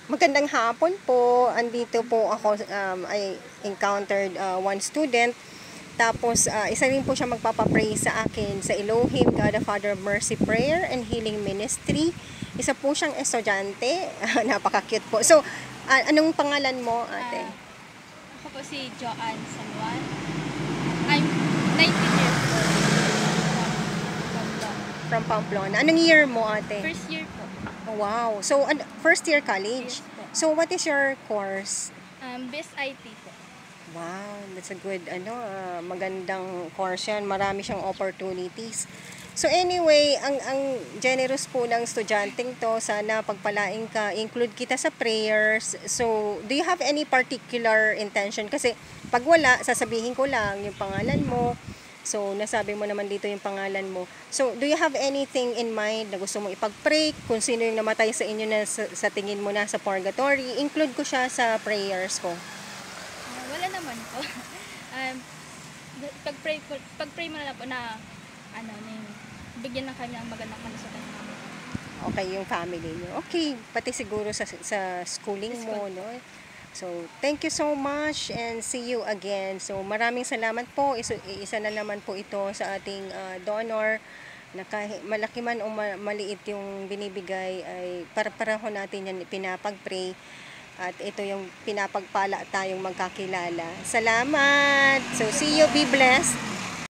Magandang hapon po. Andito po ako, I encountered one student. Tapos, isa rin po siya magpapapray sa akin sa Elohim, God the Father of Mercy Prayer and Healing Ministry. Isa po siyang estudyante. Napaka-cute po. So, anong pangalan mo, ate? Ako po si Joanne San Juan. I'm 19 years old. From Pamplona. Anong year mo, ate? First year po. Wow. So, first year college? Yes po. So, what is your course? BS IT po. Wow, that's a good, magandang course yan. Marami siyang opportunities. So anyway, ang generous po ng estudyanteng to, sana pagpalain ka, include kita sa prayers. So, do you have any particular intention? Kasi pag wala, sasabihin ko lang yung pangalan mo. So, nasabi mo naman dito yung pangalan mo. So, do you have anything in mind na gusto mo ipag-pray? Kung sino yung namatay sa inyo na sa tingin mo na sa purgatory, include ko siya sa prayers ko. Wala naman po. Pag-pray mo na lang po na bigyan na kami ng magandang kalusugan namin. Okay, yung family niyo. Okay, pati siguro sa schooling mo, no? So, thank you so much and see you again. So, maraming salamat po. Isa na naman po ito sa ating donor na kahit malaki man o maliit yung binibigay ay para-pareho natin yan pinapag-pray. At ito yung pinapagpala tayong magkakilala. Salamat! So, see you. Be blessed!